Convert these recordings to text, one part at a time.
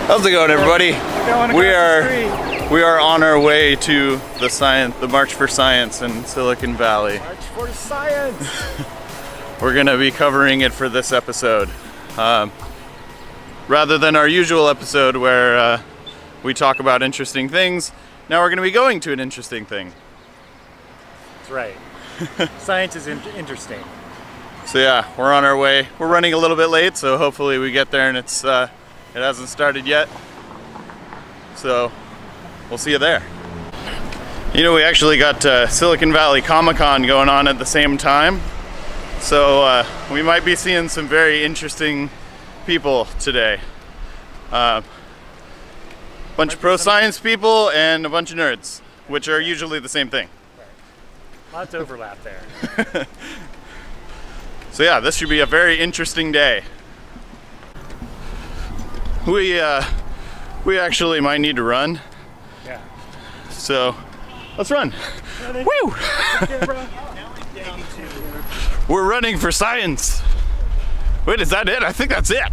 How's it going, everybody? We are on our way to the March for Science in Silicon Valley. March for Science! We're going to be covering it for this episode. Rather than our usual episode where we talk about interesting things, now we're going to be going to an interesting thing. That's right. Science is interesting. So yeah, we're on our way. We're running a little bit late, so hopefully we get there and it hasn't started yet. So we'll see you there. You know, we actually got Silicon Valley Comic-Con going on at the same time. So we might be seeing some very interesting people today. Bunch of pro-science people and a bunch of nerds, which are usually the same thing. Right. Lots of overlap there. So yeah, this should be a very interesting day. We actually might need to run. Yeah. So let's run. Ready? Woo! Okay, We're running for science. Wait, is that it? I think that's it.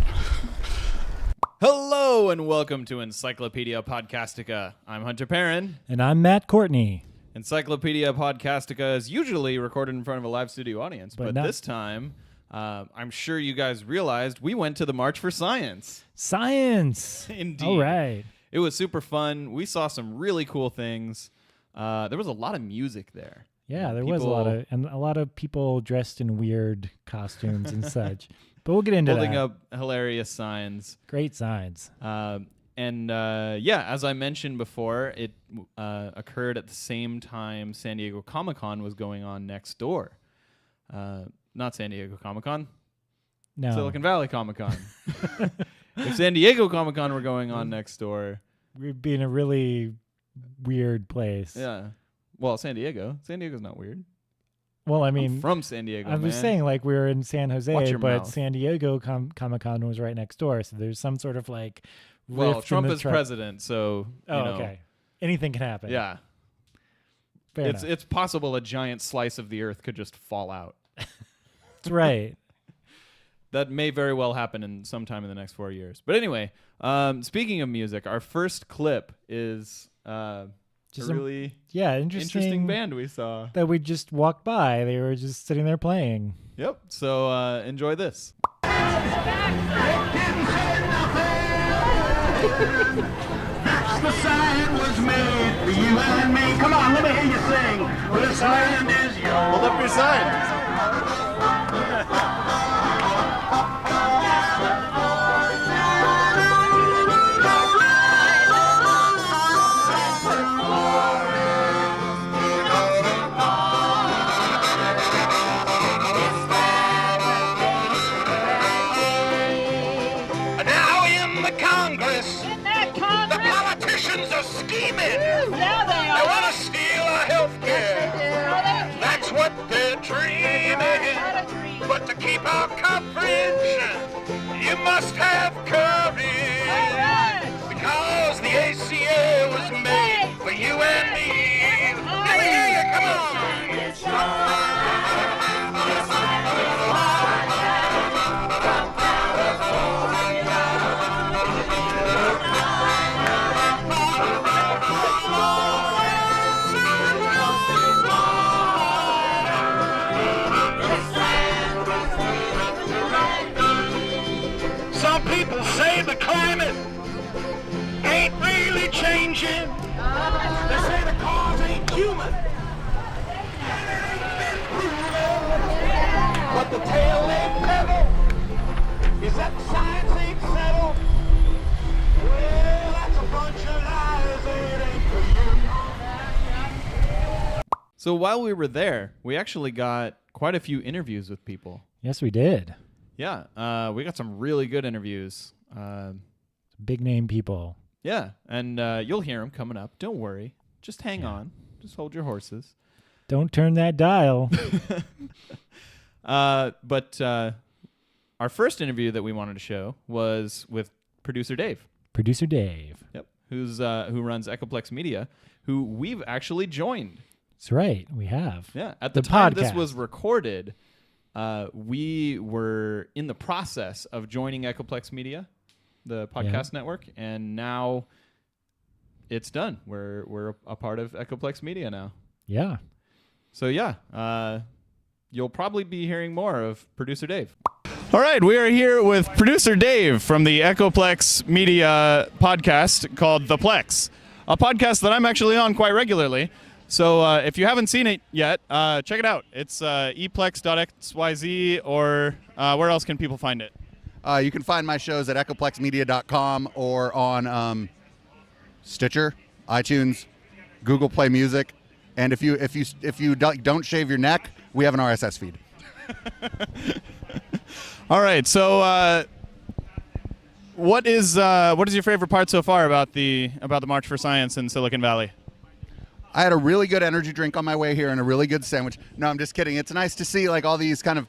Hello and welcome to Encyclopedia Podcastica. I'm Hunter Perrin. And I'm Matt Courtney. Encyclopedia Podcastica is usually recorded in front of a live studio audience, but this time, I'm sure you guys realized we went to the March for Science. Science! Indeed. All right. It was super fun. We saw some really cool things. There was a lot of music there. Yeah, there was a lot of people dressed in weird costumes and such. But we'll get into holding that. up hilarious signs. Great signs. As I mentioned before, it occurred at the same time San Diego Comic-Con was going on next door. Not San Diego Comic-Con. No. Silicon Valley Comic-Con. If San Diego Comic-Con were going on next door. We'd be in a really weird place. Yeah. Well, San Diego's not weird. Well, I mean, I'm from San Diego, I was saying like we were in San Watch Jose, your but mouth. San Diego Comic-Con was right next door. So there's some sort of like Well, rift Trump in the is president, so you know. okay. Anything can happen. Yeah. Fair enough. It's possible a giant slice of the earth could just fall out. That's right. That may very well happen in sometime in the next 4 years. But anyway, speaking of music, our first clip is Just a really interesting band we saw. That we just walked by. They were just sitting there playing. Yep. So enjoy this. The sign was made for you and me. Come on, let me hear you sing. Well, the sign is yours. Hold up your sign. Now in the Congress, the politicians are scheming. Yeah, they They are. want to steal our health care. That's what they're dreaming. But to keep our coverage, you must have courage. Because the ACA was made for you and me. Let me hear you, come on. Some people say the climate ain't really changing. They say the cause ain't human. But the tail ain't pebble. Is that the science ain't settled? Well, that's a bunch of lies. It ain't for you. So while we were there, we actually got quite a few interviews with people. Yes, we did. Yeah. We got some really good interviews. Big name people. Yeah. And you'll hear them coming up. Don't worry. Just hang on. Just hold your horses. Don't turn that dial. But our first interview that we wanted to show was with producer Dave. Producer Dave. Yep. Who runs Echoplex Media, who we've actually joined. That's right. We have. Yeah. At the time this was recorded, we were in the process of joining Echoplex Media. the podcast network, and now it's done. We're a part of Echoplex Media now. Yeah. So you'll probably be hearing more of producer Dave. All right, we are here with producer Dave from the Echoplex Media podcast called The Plex, a podcast that I'm actually on quite regularly. So if you haven't seen it yet, check it out. It's eplex.xyz, or where else can people find it? You can find my shows at echoplexmedia.com or on Stitcher, iTunes, Google Play Music, and if you don't shave your neck, we have an RSS feed. All right. So what is your favorite part so far about the March for Science in Silicon Valley? I had a really good energy drink on my way here and a really good sandwich. No, I'm just kidding. It's nice to see like all these kind of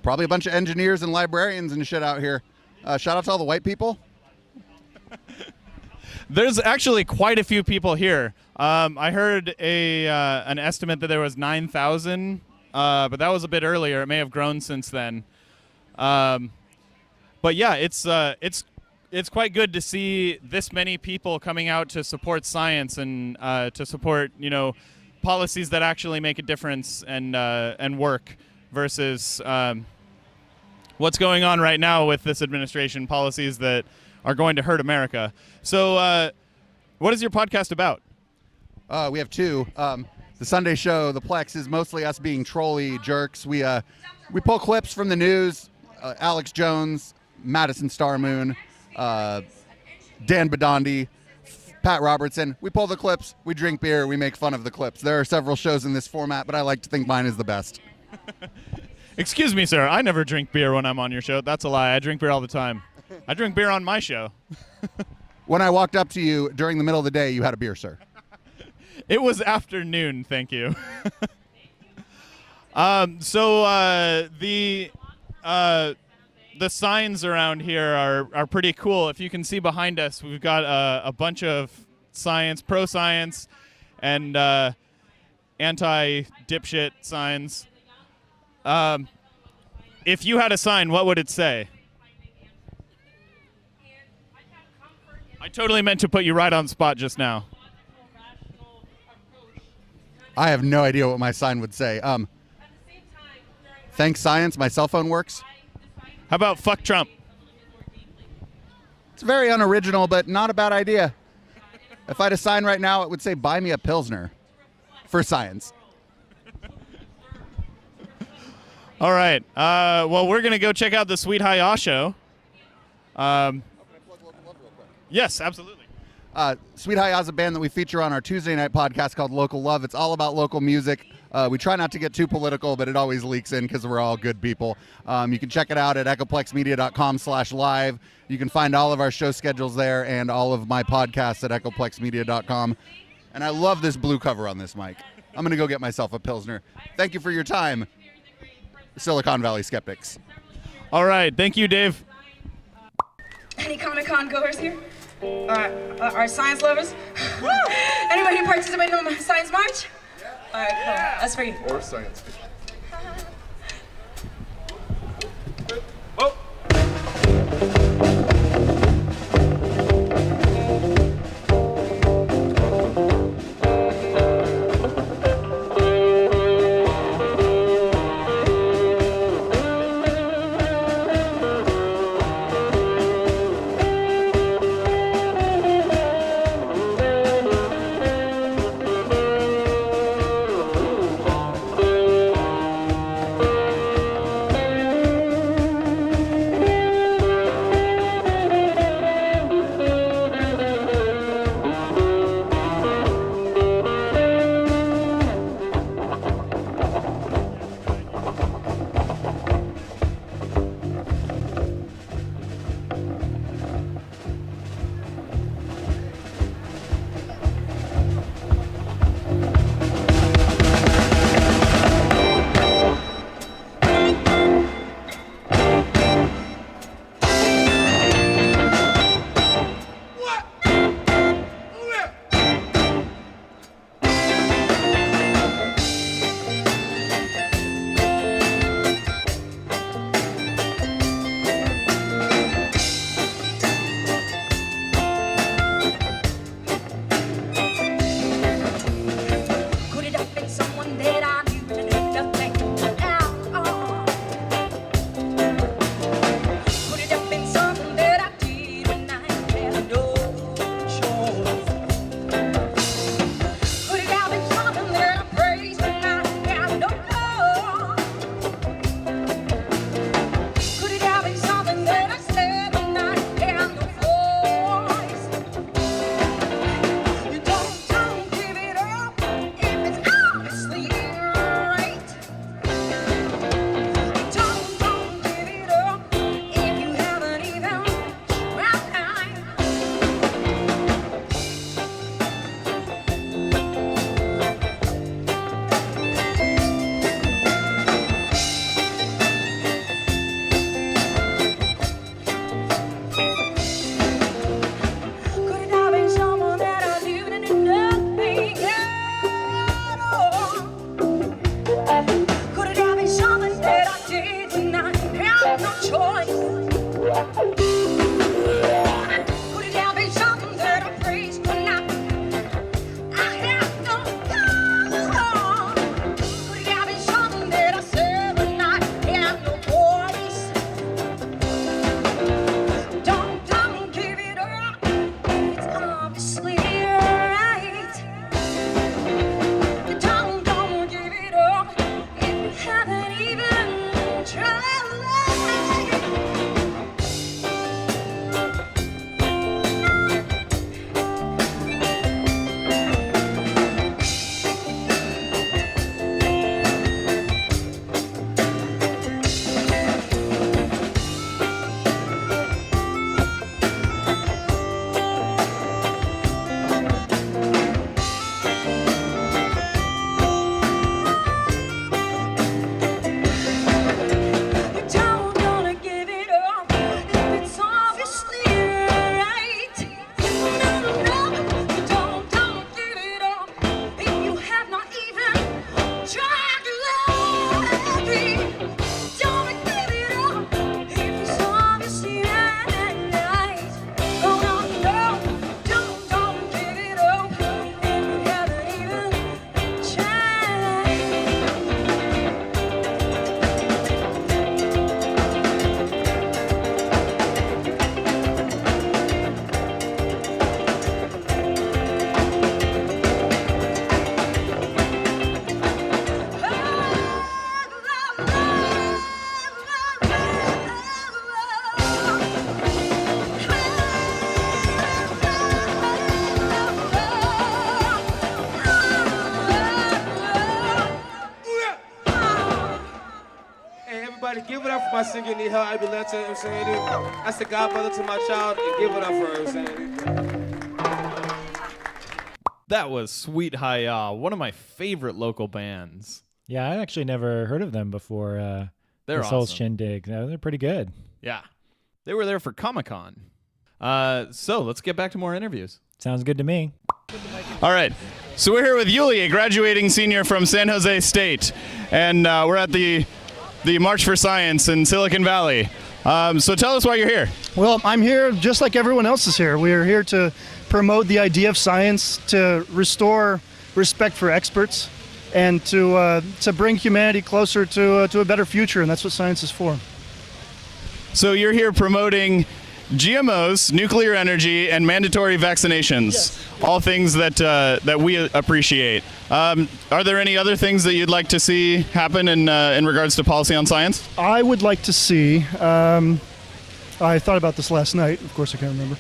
probably a bunch of engineers and librarians and shit out here. Shout out to all the white people. There's actually quite a few people here. I heard an estimate that there was 9,000, but that was a bit earlier. It may have grown since then. But yeah, it's quite good to see this many people coming out to support science and to support policies that actually make a difference and work versus what's going on right now with this administration, policies that are going to hurt America. So what is your podcast about? We have two. The Sunday show, The Plex, is mostly us being trolly jerks. We pull clips from the news. Alex Jones, Madison Star Moon, Dan Badandi, Pat Robertson. We pull the clips, we drink beer, we make fun of the clips. There are several shows in this format, but I like to think mine is the best. Excuse me, sir. I never drink beer when I'm on your show. That's a lie. I drink beer all the time. I drink beer on my show. When I walked up to you during the middle of the day, you had a beer, sir. It was afternoon, thank you. The signs around here are pretty cool. If you can see behind us, we've got a bunch of science, pro-science, and anti-dipshit signs. If you had a sign, what would it say? I totally meant to put you right on the spot just now. I have no idea what my sign would say. Thanks, science. My cell phone works. How about fuck Trump? It's very unoriginal, but not a bad idea. If I had a sign right now, it would say, buy me a Pilsner for science. All right. Well, we're going to go check out the Sweet High Aw show. Yes, absolutely. Sweet High is a band that we feature on our Tuesday night podcast called Local Love. It's all about local music. We try not to get too political, but it always leaks in because we're all good people. You can check it out at echoplexmedia.com/live. You can find all of our show schedules there and all of my podcasts at echoplexmedia.com. And I love this blue cover on this mic. I'm going to go get myself a Pilsner. Thank you for your time, Silicon Valley skeptics. All right. Thank you, Dave. Any Comic-Con goers here? Are science lovers? Anybody participate in the Science March? All right, cool. That's for you. Or science. Could it have been something that I praised tonight? I have no God. Could it have been something that I said tonight? I have no voice. Don't give it up. It's obviously right. Don't give it up if you haven't even tried. Don't gonna give it up if it's obviously right. No, don't give it up if you have not even tried loving. Don't give it up if it's obviously right. No, don't give it up if you haven't even tried. Hey, everybody, give it up for my singer, Neha Ibileta, you know what I'm saying? That's the godmother to my child, and give it up for her, you know what I'm saying? That was Sweet Hi-Ya, one of my favorite local bands. Yeah, I actually never heard of them before. They're this whole awesome. shindig. No, they're pretty good. Yeah. They were there for Comic-Con. So let's get back to more interviews. Sounds good to me. All right. So we're here with Yuli, a graduating senior from San Jose State. And we're at the March for Science in Silicon Valley. So tell us why you're here. Well, I'm here just like everyone else is here. We are here to promote the idea of science, to restore respect for experts, and to bring humanity closer to a better future, and that's what science is for. So you're here promoting GMOs, nuclear energy, and mandatory vaccinations. Yes. All things that we appreciate. Are there any other things that you'd like to see happen in regards to policy on science? I would like to see, I thought about this last night, of course I can't remember.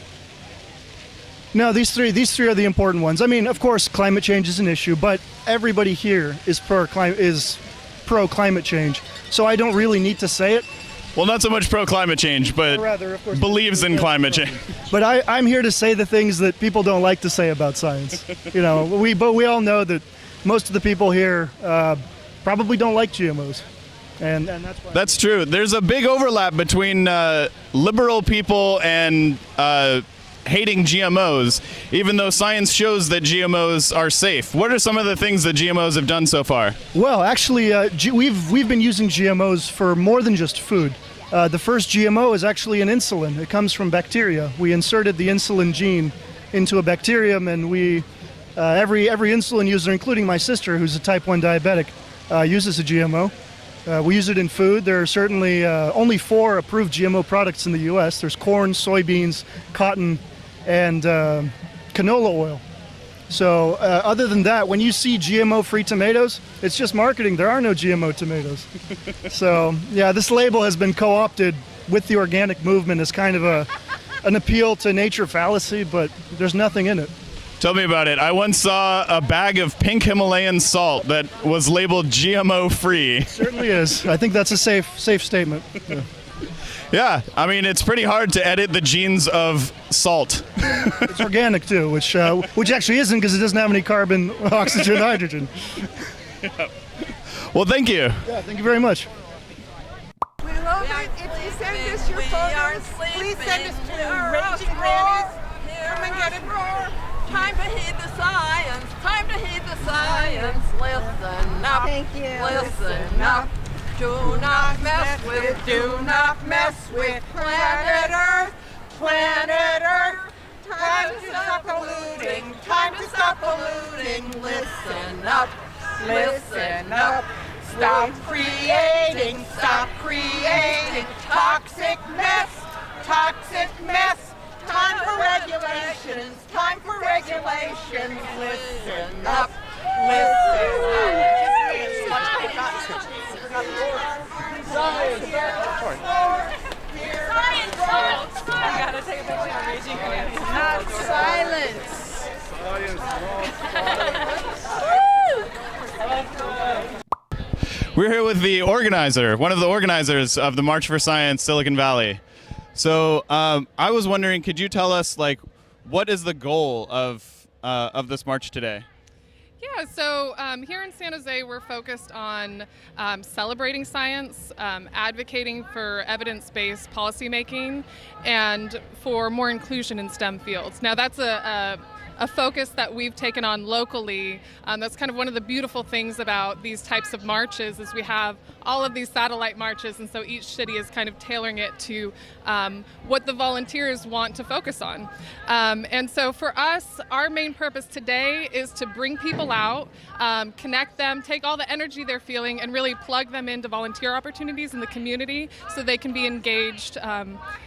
No, these three are the important ones. I mean, of course, climate change is an issue, but everybody here is pro climate change, so I don't really need to say it. Well, not so much pro-climate change, but Rather, of course, believes in climate change. But I'm here to say the things that people don't like to say about science. You know, but we all know that most of the people here probably don't like GMOs, and that's why. That's true. There's a big overlap between liberal people and hating GMOs, even though science shows that GMOs are safe. What are some of the things that GMOs have done so far? Well, actually, we've been using GMOs for more than just food. The first GMO is actually an insulin. It comes from bacteria. We inserted the insulin gene into a bacterium, and we every insulin user, including my sister, who's a type 1 diabetic, uses a GMO. We use it in food. There are certainly only 4 approved GMO products in the U.S. There's corn, soybeans, cotton, and canola oil. So other than that, when you see GMO-free tomatoes, it's just marketing. There are no GMO tomatoes. So yeah, this label has been co-opted with the organic movement as kind of an appeal to nature fallacy, but there's nothing in it. Tell me about it. I once saw a bag of pink Himalayan salt that was labeled GMO-free. Certainly is. I think that's a safe statement. Yeah. Yeah, I mean, it's pretty hard to edit the genes of salt. It's organic too, which actually isn't, because it doesn't have any carbon, oxygen, hydrogen. Yeah. Well, thank you. Yeah, thank you very much. We love it. If you send us your photos, please send us to Raging Grannies. Come and get it. Time to heed the science. Time to heed the science. Listen up. Thank you. Listen up. Do not mess with, do not mess with planet Earth, planet Earth. Time to stop polluting, time to stop polluting. Listen up, listen up. Stop creating toxic mess, toxic mess. Time for regulations, time for regulations. Listen up, listen up. I gotta take a picture of Raging Granny. Not silence. We're here with the organizer, one of the organizers of the March for Science Silicon Valley. So I was wondering, could you tell us, like, what is the goal of this march today? Yeah, so here in San Jose, we're focused on celebrating science, advocating for evidence-based policymaking, and for more inclusion in STEM fields. Now, that's a focus that we've taken on locally. That's kind of one of the beautiful things about these types of marches is we have all of these satellite marches, and so each city is kind of tailoring it to what the volunteers want to focus on. And so for us, our main purpose today is to bring people out, connect them, take all the energy they're feeling, and really plug them into volunteer opportunities in the community so they can be engaged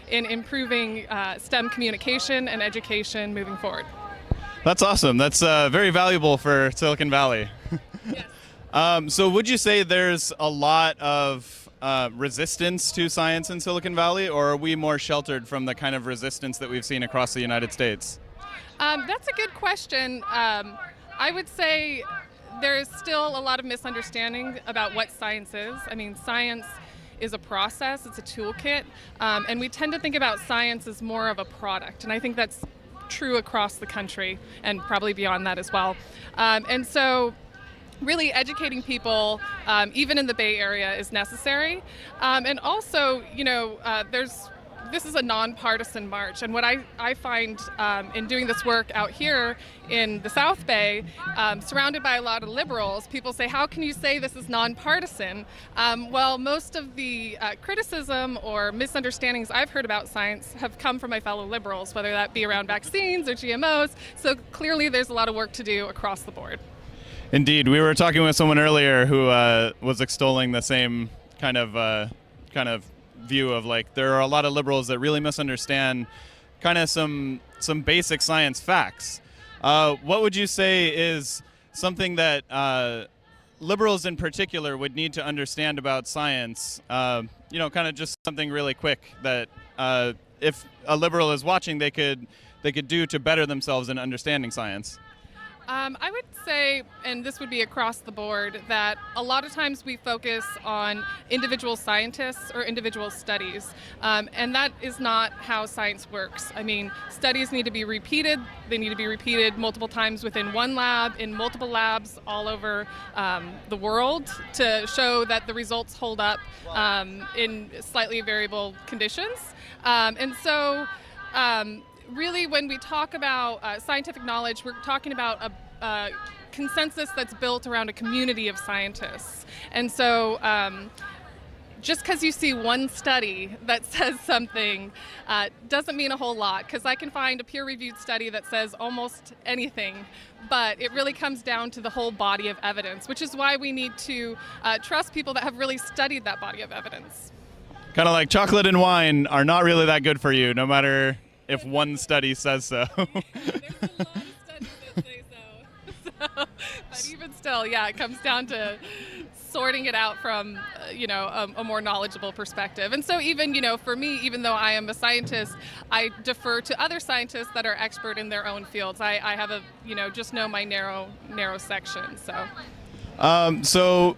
in improving STEM communication and education moving forward. That's awesome. That's very valuable for Silicon Valley. Yes. So would you say there's a lot of resistance to science in Silicon Valley, or are we more sheltered from the kind of resistance that we've seen across the United States? That's a good question. I would say there is still a lot of misunderstanding about what science is. I mean, science is a process, it's a toolkit, and we tend to think about science as more of a product, and I think that's true across the country and probably beyond that as well. And so really educating people, even in the Bay Area, is necessary. And also, you know, this is a nonpartisan march, and what I find in doing this work out here in the South Bay, surrounded by a lot of liberals, people say, how can you say this is nonpartisan? Well, most of the criticism or misunderstandings I've heard about science have come from my fellow liberals, whether that be around vaccines or GMOs, so clearly there's a lot of work to do across the board. Indeed. We were talking with someone earlier who was extolling the same kind of view of, like, there are a lot of liberals that really misunderstand kind of some basic science facts. What would you say is something that liberals in particular would need to understand about science? You know, kind of just something really quick that if a liberal is watching, they could do to better themselves in understanding science. I would say, and this would be across the board, that a lot of times we focus on individual scientists or individual studies, and that is not how science works. I mean, studies need to be repeated. They need to be repeated multiple times within one lab, in multiple labs all over the world to show that the results hold up in slightly variable conditions. And so really, when we talk about scientific knowledge, we're talking about a consensus that's built around a community of scientists. And so just because you see one study that says something doesn't mean a whole lot, because I can find a peer-reviewed study that says almost anything, but it really comes down to the whole body of evidence, which is why we need to trust people that have really studied that body of evidence. Kind of like chocolate and wine are not really that good for you, no matter if one study says so. There's a lot of studies that say so. But even still, yeah, it comes down to sorting it out from, a more knowledgeable perspective. And so even, for me, even though I am a scientist, I defer to other scientists that are expert in their own fields. I have just know my narrow section, so. So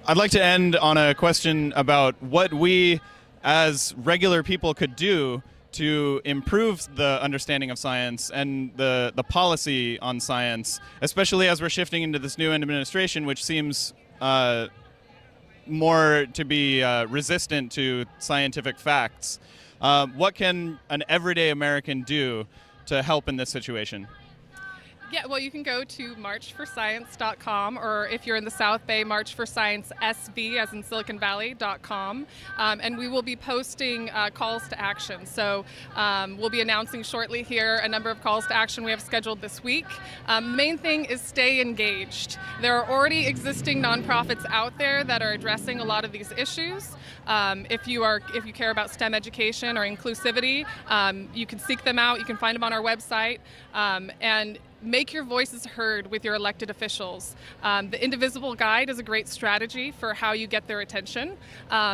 I'd like to end on a question about what we as regular people could do to improve the understanding of science and the policy on science, especially as we're shifting into this new administration, which seems more to be resistant to scientific facts. What can an everyday American do to help in this situation? Yeah, well, you can go to marchforscience.com, or if you're in the South Bay, marchforsciencesv, as in Silicon Valley.com, and we will be posting calls to action. So we'll be announcing shortly here a number of calls to action we have scheduled this week. Main thing is stay engaged. There are already existing nonprofits out there that are addressing a lot of these issues. If you care about STEM education or inclusivity, you can seek them out. You can find them on our website, and make your voices heard with your elected officials. The Indivisible Guide is a great strategy for how you get their attention.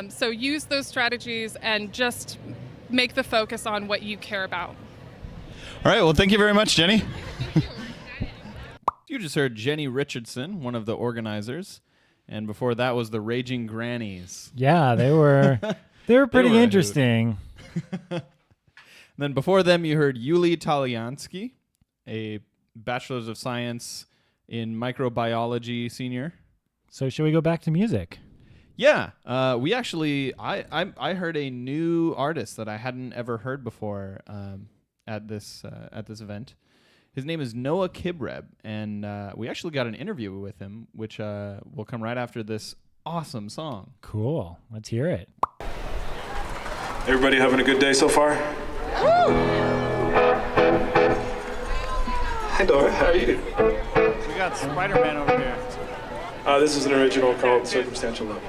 So use those strategies and just make the focus on what you care about. All right, well, thank you very much, Jenny. You just heard Jenny Richardson, one of the organizers, and before that was the Raging Grannies. Yeah, they were pretty interesting. Then before them, you heard Yuli Taliansky, a Bachelor's of Science in Microbiology senior. So should we go back to music? Yeah, we actually, I heard a new artist that I hadn't ever heard before at this event. His name is Noah Kibreb, and we actually got an interview with him, which will come right after this awesome song. Cool. Let's hear it. Everybody having a good day so far? Hi, Dora. How are you? We got Spider-Man over here. This is an original called Circumstantial Love.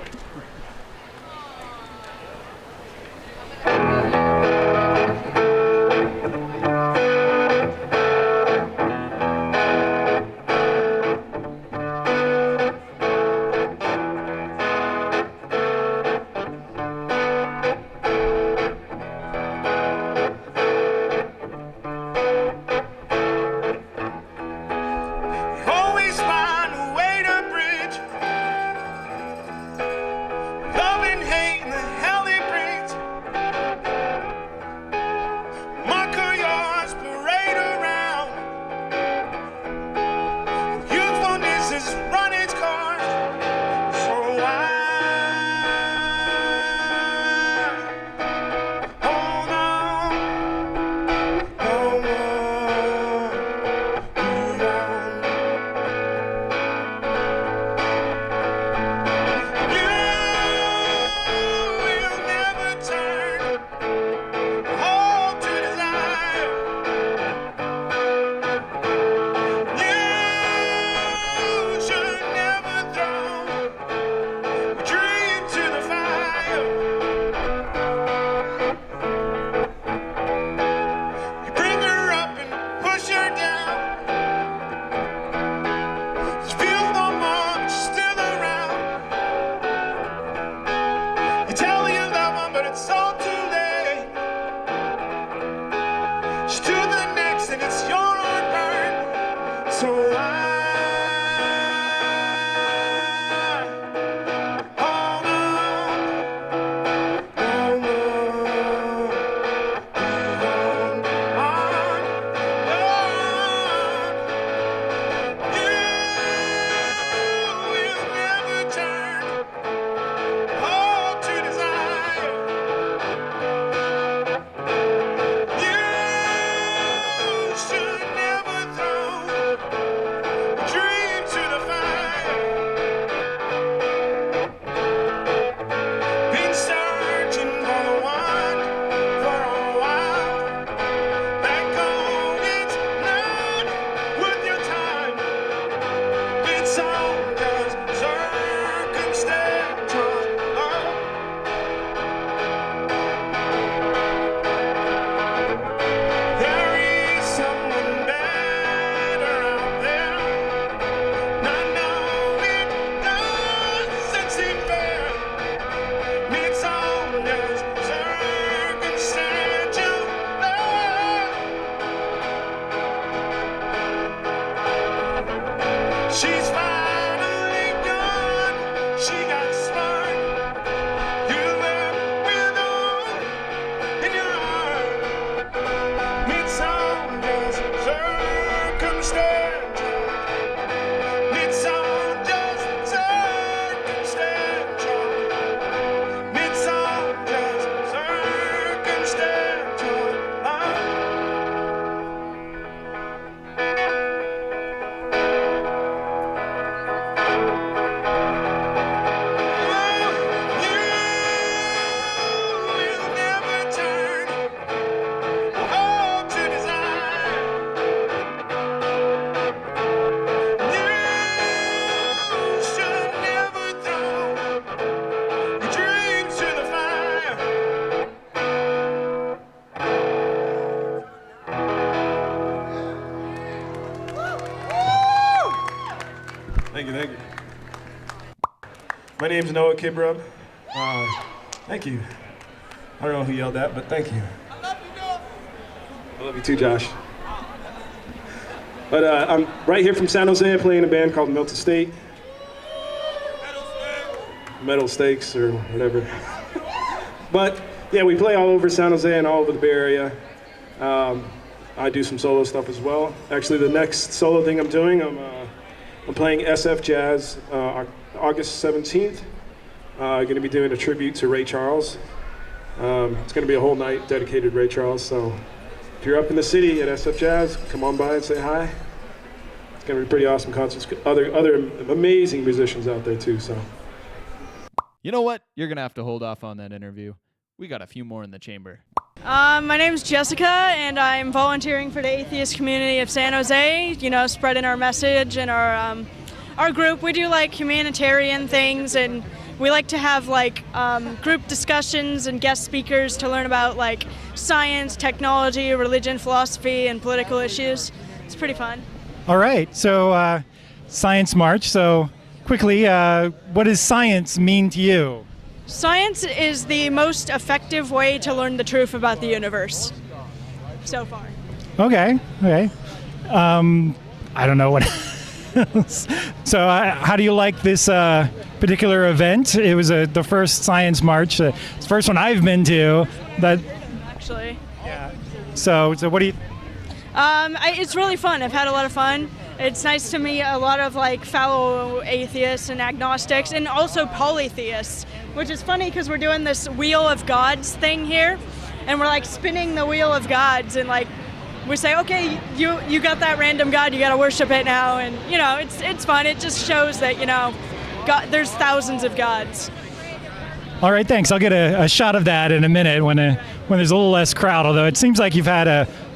Always find a way to bridge love and hate and the hell it brings. Marker yours, parade around. Youthfulness has run its course. So why hold on no more? Move on. You will never turn home to desire. You should never throw a dream to the fire. You bring her up and push her down. She feels no more, but she's still around. You tell her you love her, but it's all too late. She's to the next, and it's your own burn. So I hold on no more. Move on. You will never turn home to desire. You Thank you, thank you. My name's Noah Kibrub. Thank you. I don't know who yelled that, but thank you. I love you too, Josh. But I'm right here from San Jose. I play in a band called Milton State. Metal Stakes or whatever. But yeah, we play all over San Jose and all over the Bay Area. I do some solo stuff as well. Actually, the next solo thing I'm doing, I'm playing SF Jazz August 17th. Going to be doing a tribute to Ray Charles. It's going to be a whole night dedicated to Ray Charles. So if you're up in the city at SF Jazz, come on by and say hi. It's going to be pretty awesome concerts. Other amazing musicians out there too. So. You know what? You're going to have to hold off on that interview. We got a few more in the chamber. My name's Jessica, and I'm volunteering for the atheist community of San Jose, spreading our message and our group. We do like humanitarian things, and we like to have group discussions and guest speakers to learn about science, technology, religion, philosophy, and political issues. It's pretty fun. All right, so Science March. So quickly, what does science mean to you? Science is the most effective way to learn the truth about the universe so far. Okay. I don't know what else. So how do you like this particular event? It was the first Science March. It's the first one I've been to. Actually. Yeah. So what do you... It's really fun. I've had a lot of fun. It's nice to meet a lot of fellow atheists and agnostics, and also polytheists, which is funny because we're doing this Wheel of Gods thing here, and we're spinning the Wheel of Gods, and we say, okay, you got that random god, you got to worship it now, and it's fun. It just shows that God, there's thousands of gods. All right, thanks. I'll get a shot of that in a minute when there's a little less crowd. Although it seems like you've had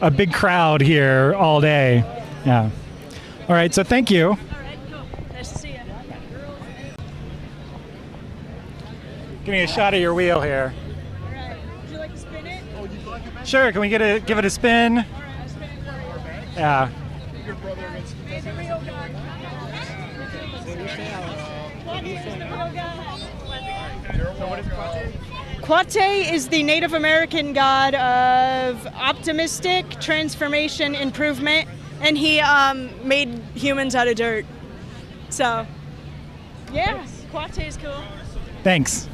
a big crowd here all day. Yeah. All right, so thank you. All right, cool. Nice to see you. Give me a shot of your wheel here. All right. Would you like to spin it? Oh, you'd like it? Sure. Can we give it a spin? All right, I'll spin it for you. Yeah. May the real God. Plait is the Native American god of optimistic transformation improvement, and he made humans out of dirt. So, yeah, Plait is cool. Thanks.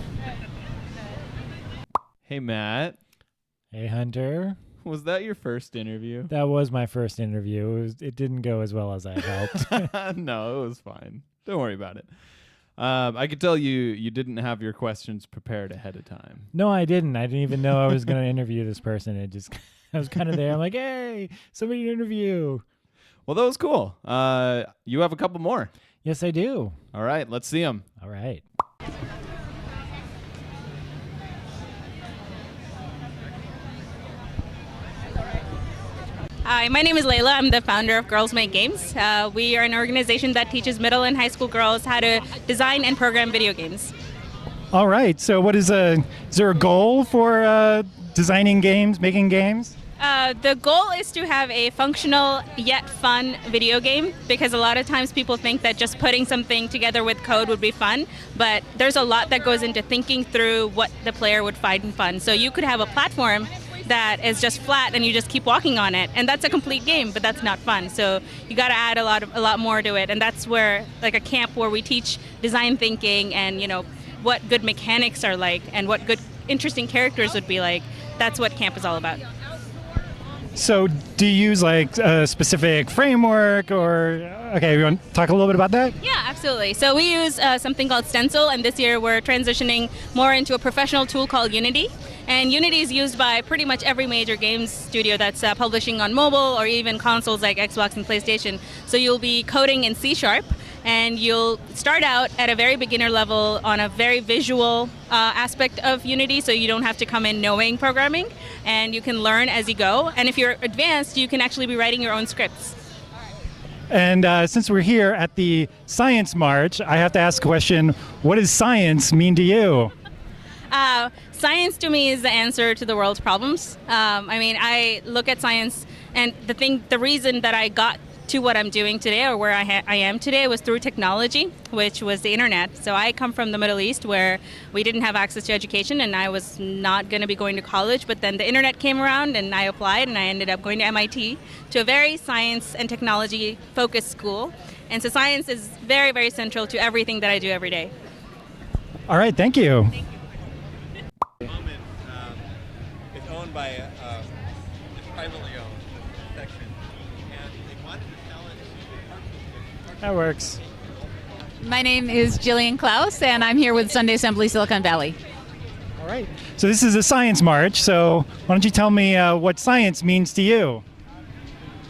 Hey, Matt. Hey, Hunter. Was that your first interview? That was my first interview. It didn't go as well as I hoped. No, it was fine. Don't worry about it. I could tell you didn't have your questions prepared ahead of time. No, I didn't. I didn't even know I was going to interview this person. I was kind of there. I'm like, hey, somebody to interview. Well, that was cool. You have a couple more. Yes, I do. All right, let's see them. All right. Hi, my name is Layla. I'm the founder of Girls Make Games. We are an organization that teaches middle and high school girls how to design and program video games. All right. So what is there a goal for designing games, making games? The goal is to have a functional yet fun video game, because a lot of times people think that just putting something together with code would be fun, but there's a lot that goes into thinking through what the player would find fun. So you could have a platform that is just flat and you just keep walking on it, and that's a complete game, but that's not fun. So you got to add a lot more to it, and that's where a camp where we teach design thinking and what good mechanics are like and what good interesting characters would be like. That's what camp is all about. So do you use a specific framework or you want to talk a little bit about that? Yeah, absolutely. So we use something called Stencil, and this year we're transitioning more into a professional tool called Unity. And Unity is used by pretty much every major games studio that's publishing on mobile or even consoles like Xbox and PlayStation. So you'll be coding in C#, and you'll start out at a very beginner level on a very visual aspect of Unity, so you don't have to come in knowing programming, and you can learn as you go. And if you're advanced, you can actually be writing your own scripts. And since we're here at the Science March, I have to ask a question. What does science mean to you? Science to me is the answer to the world's problems. I look at science, and the reason that I got to what I'm doing today or where I am today was through technology, which was the internet. So I come from the Middle East where we didn't have access to education and I was not going to be going to college, but then the internet came around and I applied and I ended up going to MIT, to a very science and technology focused school. And so science is very, very central to everything that I do every day. All right, thank you. Moment, it's owned by it's privately owned section, and they wanted to sell it to That works. My name is Jillian Klaus, and I'm here with Sunday Assembly Silicon Valley. All right. So this is a science march. So why don't you tell me what science means to you?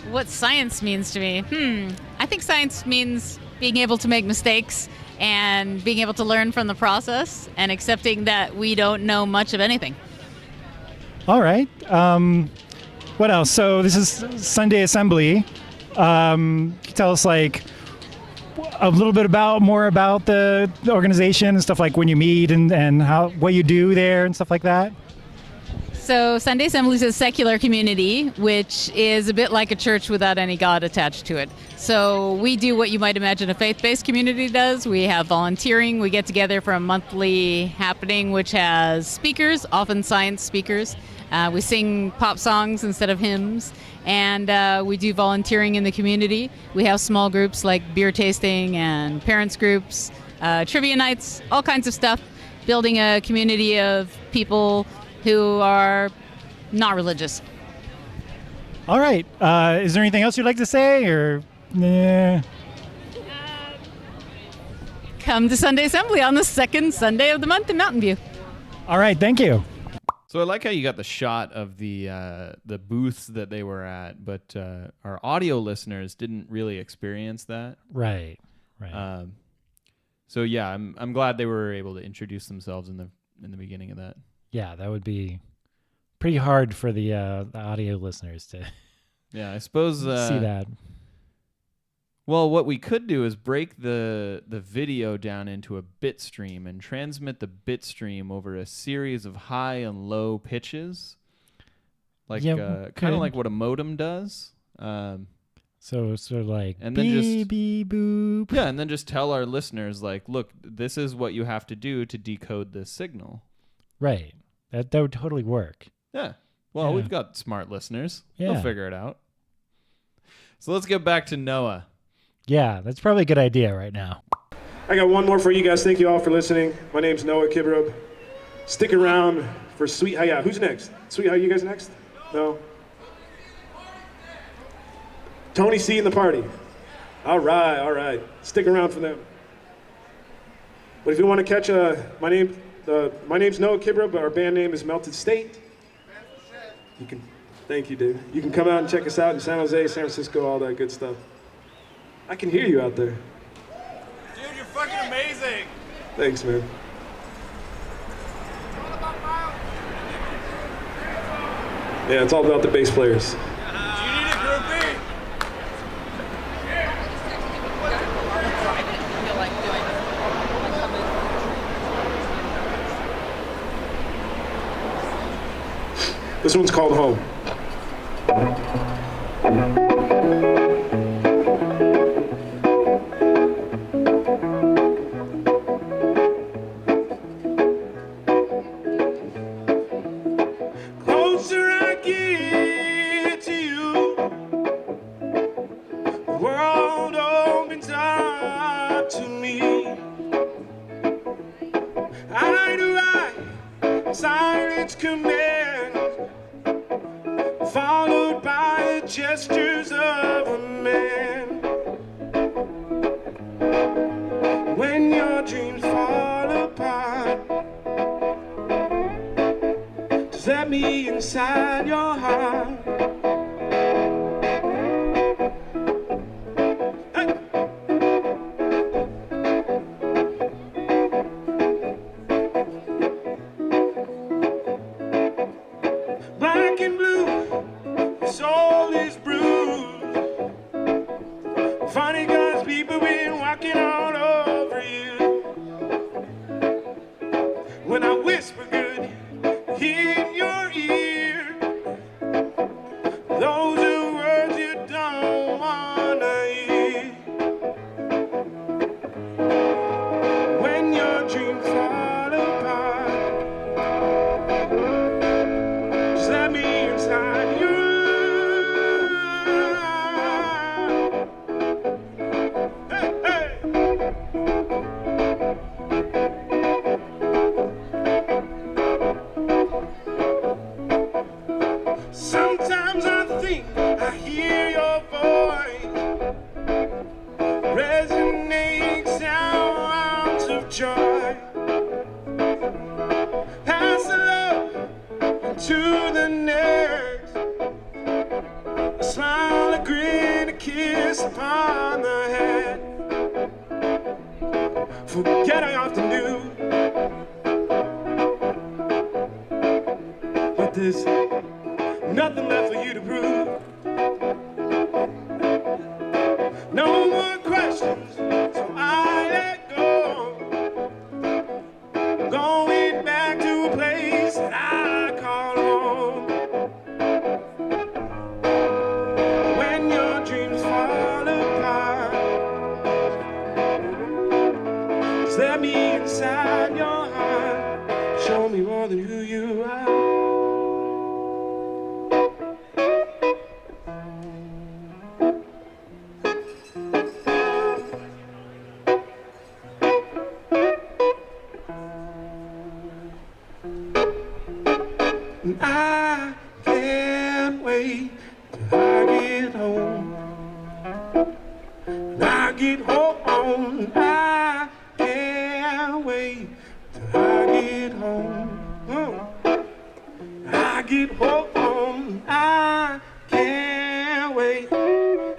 What science means to me? I think science means being able to make mistakes and being able to learn from the process and accepting that we don't know much of anything. All right. What else? So this is Sunday Assembly. Can you tell us like a little bit more about the organization and stuff, like when you meet and what you do there and stuff like that? So Sunday Assembly is a secular community, which is a bit like a church without any God attached to it. So we do what you might imagine a faith-based community does. We have volunteering. We get together for a monthly happening, which has speakers, often science speakers. We sing pop songs instead of hymns. And we do volunteering in the community. We have small groups like beer tasting and parents groups, trivia nights, all kinds of stuff, building a community of people who are not religious. All right. Is there anything else you'd like to say, or? Nah. Come to Sunday Assembly on the second Sunday of the month in Mountain View. All right. Thank you. So I like how you got the shot of the booths that they were at, but our audio listeners didn't really experience that. Right. Right. So yeah, I'm glad they were able to introduce themselves in the beginning of that. Yeah, that would be pretty hard for the audio listeners to. Yeah, I suppose see that. Well, what we could do is break the video down into a bit stream and transmit the bit stream over a series of high and low pitches, like kind of like what a modem does. So sort of like and then beep, beep, boop. Yeah, and then just tell our listeners like, look, this is what you have to do to decode this signal. Right. That would totally work. Yeah. Well, we've got smart listeners. Yeah. They'll figure it out. So let's get back to Noah. Yeah, that's probably a good idea right now. I got one more for you guys. Thank you all for listening. My name's Noah Kibrub. Stick around for Sweet. Yeah, who's next? Sweet, you guys next? No? Tony C and the party. All right. Stick around for them. But if you want to catch my name's Noah Kibrub, but our band name is Melted State. Thank you, Dave. You can come out and check us out in San Jose, San Francisco, all that good stuff. I can hear you out there. Dude, you're fucking amazing. Thanks, man. Yeah, it's all about the bass players. Do you need a groupie? This one's called Home. Closer I get to you, the world opens up to me. Eye to eye, silence commands, followed by the gestures of a man. When your dreams fall apart, does that mean inside your heart? Hey. Black and blue, your soul is bruised. Funny 'cause people been walking all over you. When I whisper good in your ear, those are words you don't wanna think I hear your voice resonate sounds of joy. Pass the love to the next. A smile, a grin, a kiss upon the head. Forget I often do, but there's nothing left for you to prove. No more questions, so I let go. Going back to a place that I call home. When your dreams fall apart, just let me inside your heart. Show me more than who you are. I can't wait till I get home. When I get home, I can't wait till I get home. I get home, I can't wait.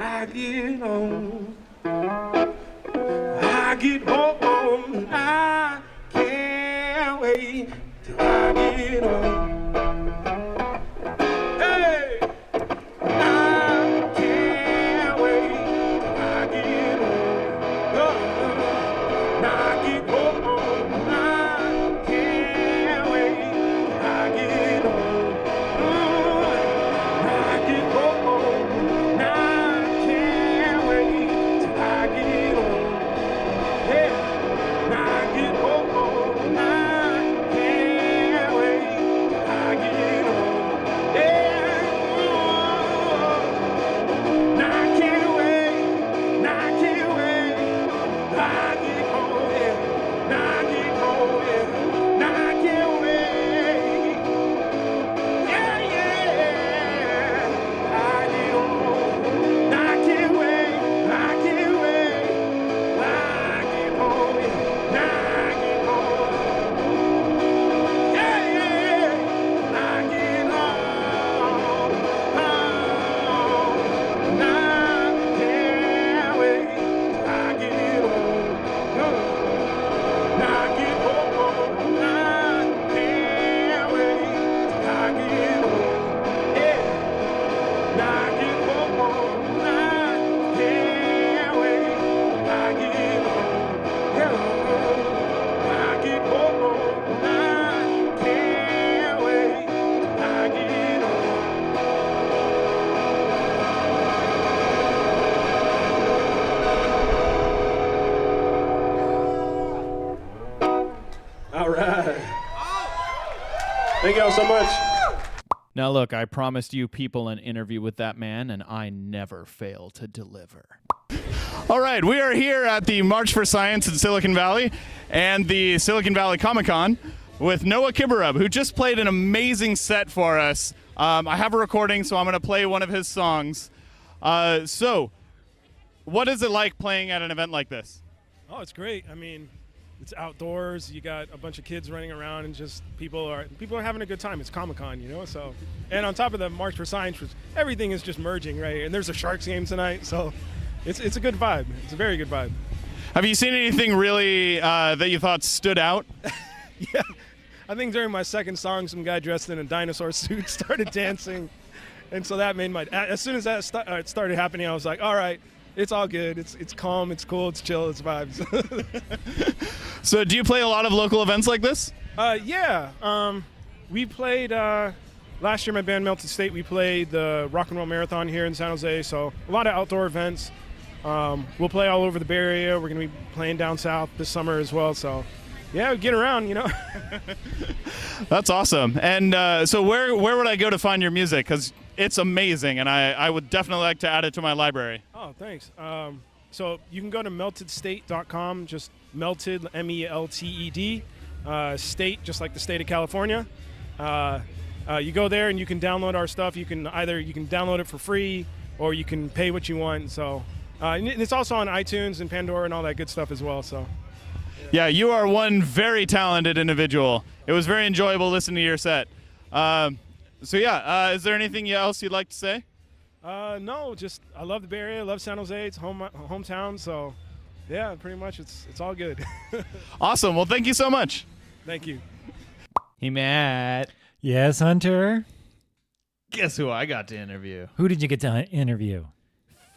I get home. I get home, I can't wait till I get home. Thank y'all so much. Now look, I promised you people an interview with that man, and I never fail to deliver. All right, we are here at the March for Science in Silicon Valley and the Silicon Valley Comic-Con with Noah Kibarub, who just played an amazing set for us. I have a recording, so I'm going to play one of his songs. So, what is it like playing at an event like this? Oh, it's great. I mean, it's outdoors. You got a bunch of kids running around, and just people are having a good time. It's Comic-Con, you know. So, and on top of the March for Science, everything is just merging, right? And there's a Sharks game tonight, so it's a good vibe. It's a very good vibe. Have you seen anything really that you thought stood out? Yeah, I think during my second song, some guy dressed in a dinosaur suit started dancing, and so that made as soon as that started happening, I was like, all right. It's all good. It's calm. It's cool. It's chill. It's vibes. So, do you play a lot of local events like this? Yeah. We played last year. My band Melted State. We played the Rock and Roll Marathon here in San Jose. So a lot of outdoor events. We'll play all over the Bay Area. We're gonna be playing down south this summer as well. So yeah, get around. You know. That's awesome. And so, where would I go to find your music? Because it's amazing, and I would definitely like to add it to my library. Oh, thanks. So you can go to meltedstate.com, just melted, MELTED, state, just like the state of California. You go there and you can download our stuff. You can download it for free or you can pay what you want. So and it's also on iTunes and Pandora and all that good stuff as well. So Yeah, you are one very talented individual. It was very enjoyable listening to your set. Is there anything else you'd like to say? No, just I love the Bay Area. I love San Jose. It's hometown. So yeah, pretty much it's all good. Awesome. Well, thank you so much. Thank you. Hey, Matt. Yes, Hunter. Guess who I got to interview? Who did you get to interview?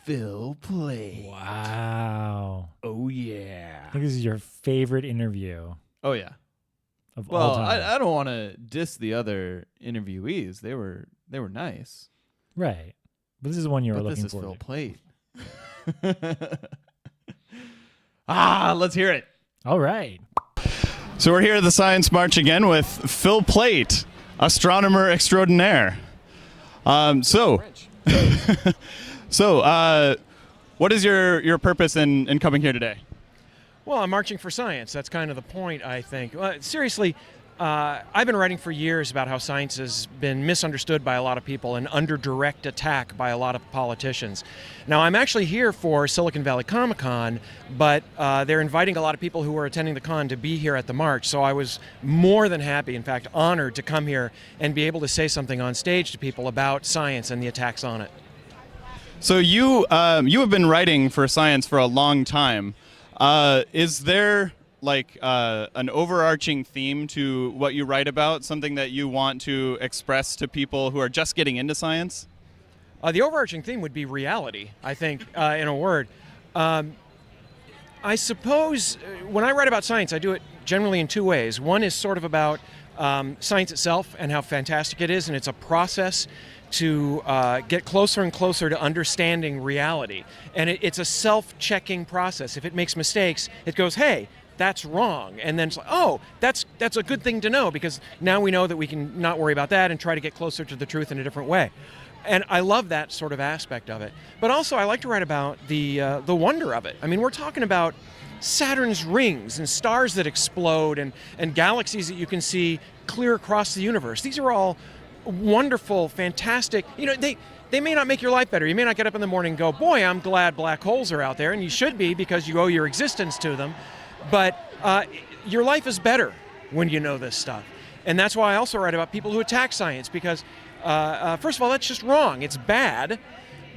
Phil Plait. Wow. Oh, yeah. I think this is your favorite interview Oh, yeah. of all time. I don't want to diss the other interviewees. They were nice. Right. But this is the one you were But looking this is for. Phil Plait. Let's hear it. All right. So we're here at the Science March again with Phil Plait, astronomer extraordinaire. So what is your purpose in coming here today? Well, I'm marching for science. That's kind of the point, I think. Seriously, I've been writing for years about how science has been misunderstood by a lot of people and under direct attack by a lot of politicians. Now, I'm actually here for Silicon Valley Comic-Con, but they're inviting a lot of people who are attending the con to be here at the march. So I was more than happy, in fact, honored to come here and be able to say something on stage to people about science and the attacks on it. So you have been writing for science for a long time. Is there an overarching theme to what you write about, something that you want to express to people who are just getting into science? The overarching theme would be reality, I think, in a word. I suppose when I write about science, I do it generally in two ways. One is sort of about science itself and how fantastic it is, and it's a process to get closer and closer to understanding reality. And it's a self-checking process. If it makes mistakes, it goes, hey, that's wrong. And then it's like, oh, that's a good thing to know, because now we know that we can not worry about that and try to get closer to the truth in a different way. And I love that sort of aspect of it. But also I like to write about the wonder of it. I mean, we're talking about Saturn's rings and stars that explode and galaxies that you can see clear across the universe. These are all wonderful, fantastic. You know, they may not make your life better. You may not get up in the morning and go, boy, I'm glad black holes are out there. And you should be, because you owe your existence to them. But your life is better when you know this stuff. And that's why I also write about people who attack science, because first of all, that's just wrong. It's bad.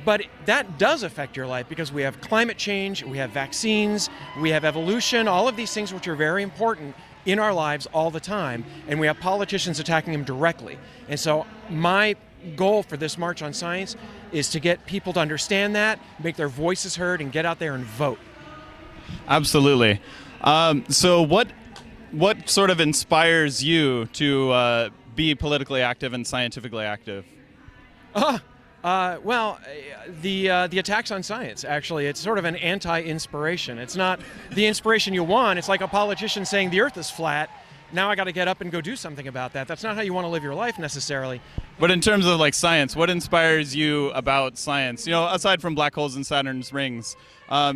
But that does affect your life, because we have climate change, we have vaccines, we have evolution, all of these things which are very important in our lives all the time, and we have politicians attacking them directly. And so my goal for this March on Science is to get people to understand that, make their voices heard, and get out there and vote. Absolutely. So what sort of inspires you to be politically active and scientifically active? The attacks on science, actually, it's sort of an anti-inspiration. It's not the inspiration you want. It's like a politician saying the earth is flat. Now I got to get up and go do something about that. That's not how you want to live your life necessarily. But in terms of science, what inspires you about science? You know, aside from black holes and Saturn's rings,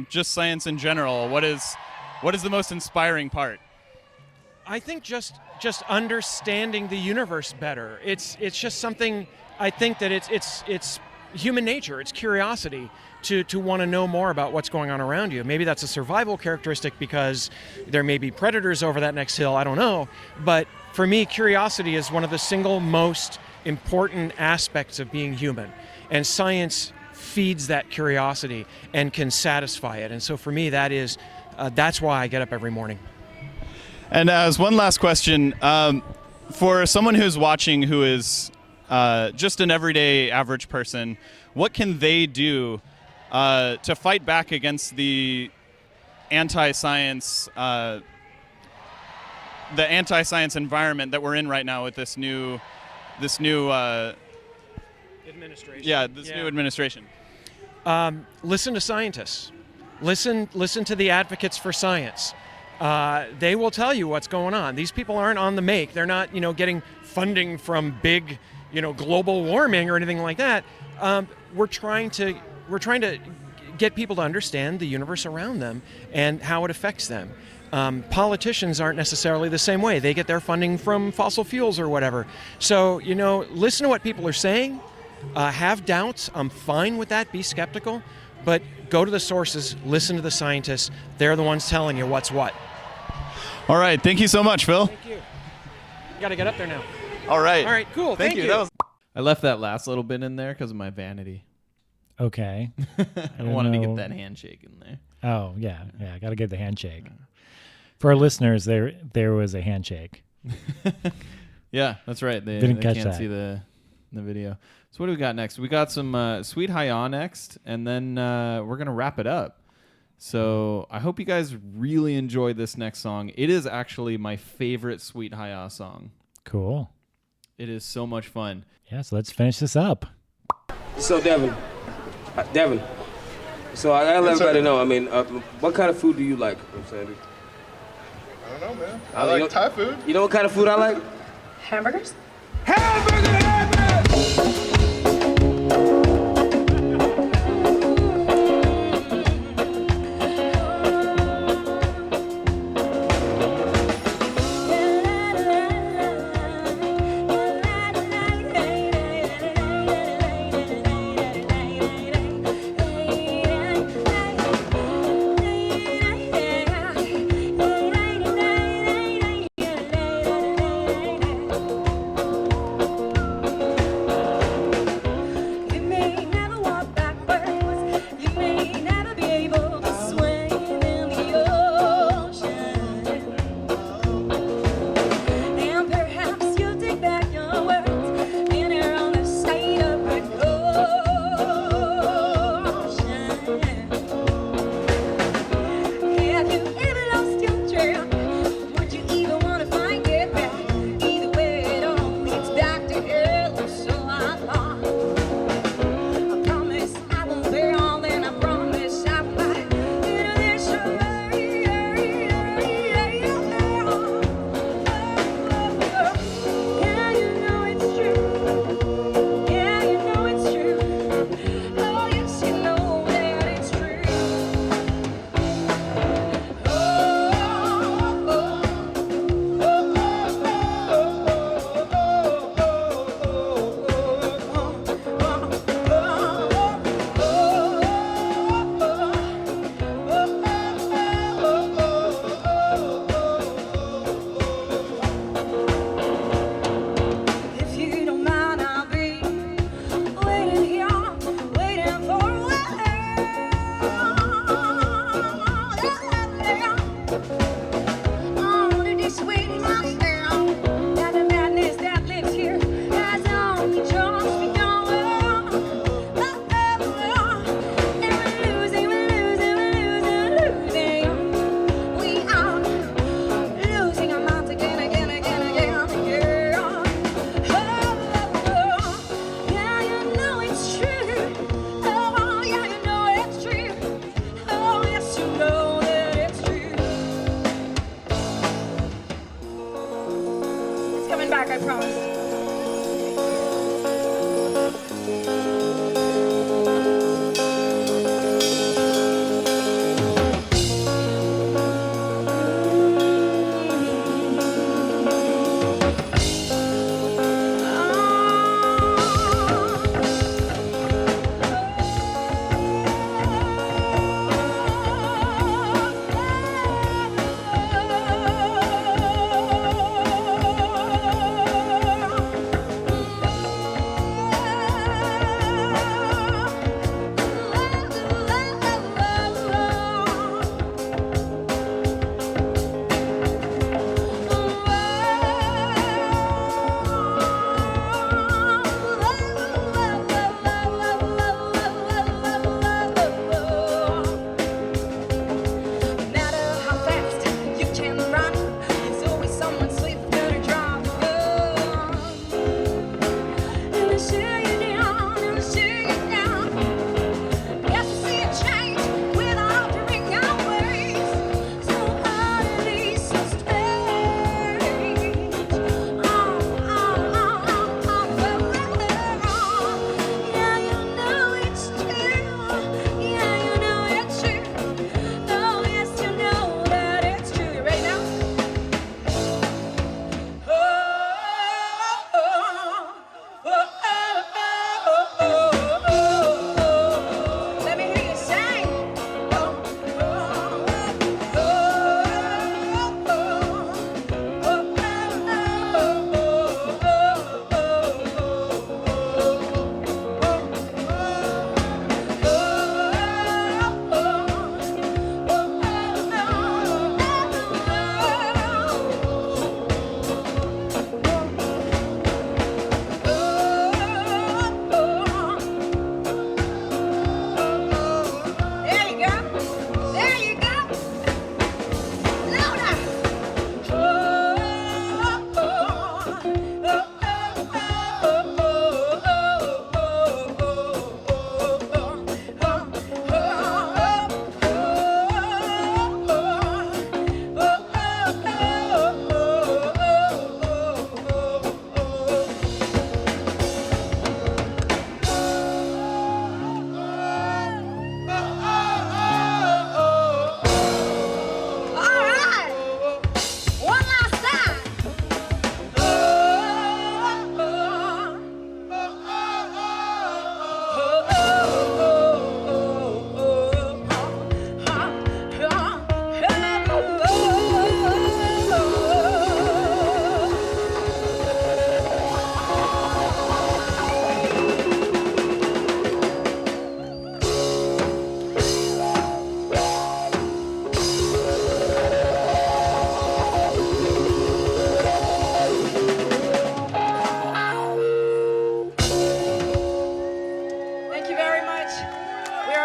just science in general. What is the most inspiring part? I think just understanding the universe better. It's just something. I think that it's human nature. It's curiosity to want to know more about what's going on around you. Maybe that's a survival characteristic because there may be predators over that next hill. I don't know. But for me, curiosity is one of the single most important aspects of being human. And science feeds that curiosity and can satisfy it. And so for me, that's why I get up every morning. And as one last question, for someone who's watching who is just an everyday average person, what can they do to fight back against the anti-science environment that we're in right now with this new administration? Yeah, new administration. Listen to scientists. Listen to the advocates for science. They will tell you what's going on. These people aren't on the make. They're not, getting funding from big, global warming or anything like that. We're trying to get people to understand the universe around them and how it affects them. Politicians aren't necessarily the same way. They get their funding from fossil fuels or whatever. So, listen to what people are saying. Have doubts. I'm fine with that. Be skeptical. But go to the sources. Listen to the scientists. They're the ones telling you what's what. All right. Thank you so much, Phil. Thank you. Got to get up there now. All right. All right, cool. Thank you. That was. I left that last little bit in there because of my vanity. Okay. I wanted to get that handshake in there. Oh, yeah. I got to get the handshake. For our listeners, there was a handshake. Yeah, that's right. They Didn't catch can't that. see the video. So what do we got next? We got some Sweet Hi-Ya next, and then we're going to wrap it up. So I hope you guys really enjoy this next song. It is actually my favorite Sweet Hi-Ya song. Cool. It is so much fun. Yeah, so let's finish this up. So Devin, so I gotta let everybody know. I mean, what kind of food do you like, Sandy? I don't know, man. I like Thai food. You know what kind of food I like? Hamburgers?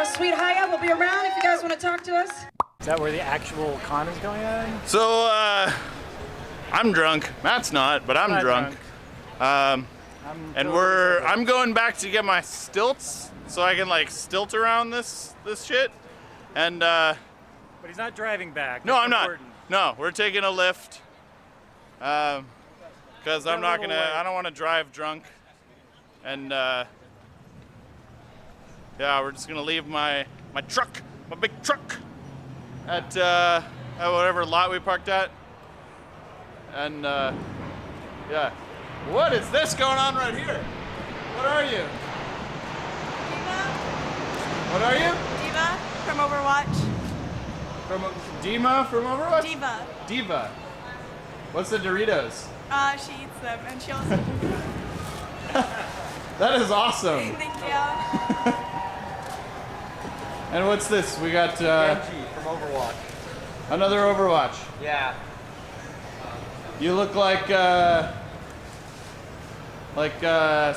Sweet High. We'll be around if you guys want to talk to us. Is that where the actual con is going on? So, I'm drunk. Matt's not, but I'm Not drunk. And I'm going back to get my stilts so I can like stilt around this shit. And But he's not driving back. no, That's I'm not. important. No, we're taking a lift. Because I don't want to drive drunk. And yeah, we're just gonna leave my truck, my big truck, at whatever lot we parked at. And yeah, what is this going on right here? What are you? What are you? Diva from Overwatch. From Dima from Overwatch? Diva. Diva. What's the Doritos? She eats them and she also. That is awesome. Thank you. And what's this? We got Genji from Overwatch. another Overwatch. Yeah. You look like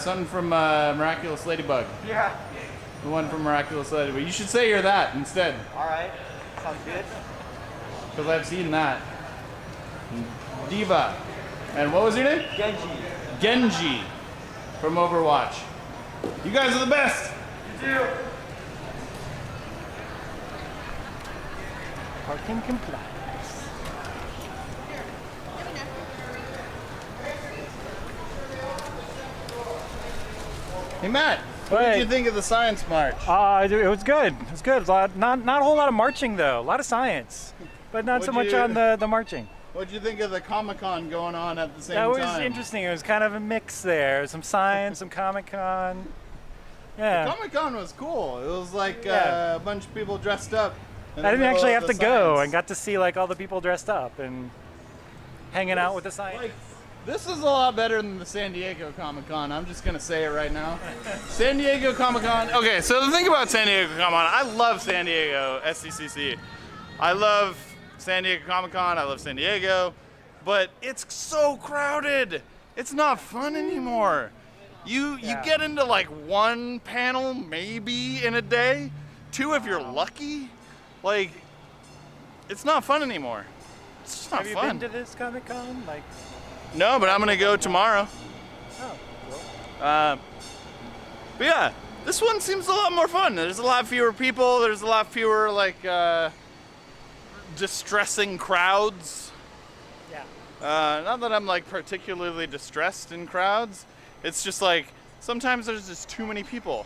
something from Miraculous Ladybug. Yeah. The one from Miraculous Ladybug. You should say you're that instead, All right. Sounds good. because I've seen that. Diva. And what was your name? Genji. Genji from Overwatch. You guys are the best. You too. Parking compliance. Hey Matt, what did you think of the science march? It was good. It was good. Not a whole lot of marching though. A lot of science, but not so much on the marching. What did you think of the Comic-Con going on at the same That time? was interesting. It was kind of a mix there. Some science, some Comic-Con. Yeah. Comic-Con was cool. It was like Yeah. a bunch of people dressed up. in I the didn't middle actually of have to the go science. and got to see like all the people dressed up and hanging out with the science. This is a lot better than the San Diego Comic-Con. I'm just gonna say it right now. San Diego Comic-Con. Okay, so the thing about San Diego Comic-Con, I love San Diego SDCC. I love San Diego Comic-Con. I love San Diego, but it's so crowded. It's not fun anymore. You get into like one panel maybe in a day, two if you're lucky. Like, it's not fun anymore. It's just not Have you fun. been to this Comic-Con? Like, No, but I'm gonna go tomorrow. oh, cool. But yeah, this one seems a lot more fun. There's a lot fewer people. There's a lot fewer like distressing crowds. Yeah. Not that I'm like particularly distressed in crowds. It's just like sometimes there's just too many people.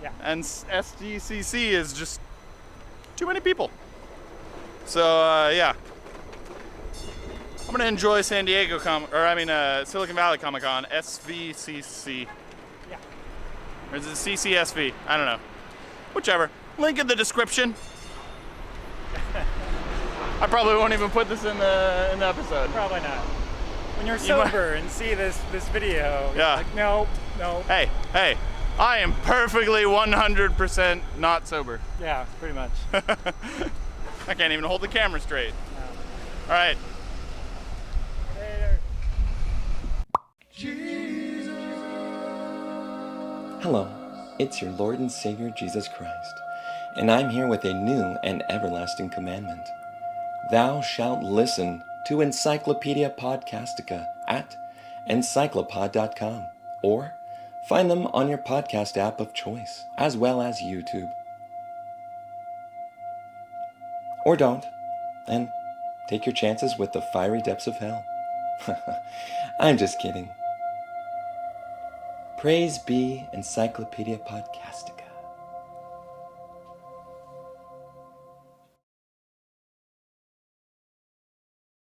Yeah. And SDCC is just too many people. So yeah. I'm gonna enjoy San Diego Silicon Valley Comic Con, SVCC. Yeah. Or is it CCSV? I don't know. Whichever. Link in the description. I probably won't even put this in the episode. Probably not. When you're You might- sober and see this video, Yeah. like, no. Hey, I am perfectly 100% not sober. Yeah, pretty much. I can't even hold the camera straight. All right. Hello, it's your Lord and Savior Jesus Christ, and I'm here with a new and everlasting commandment. Thou shalt listen to Encyclopedia Podcastica at encyclopod.com, or find them on your podcast app of choice, as well as YouTube. Or don't, and take your chances with the fiery depths of hell. I'm just kidding. Praise be Encyclopedia Podcastica.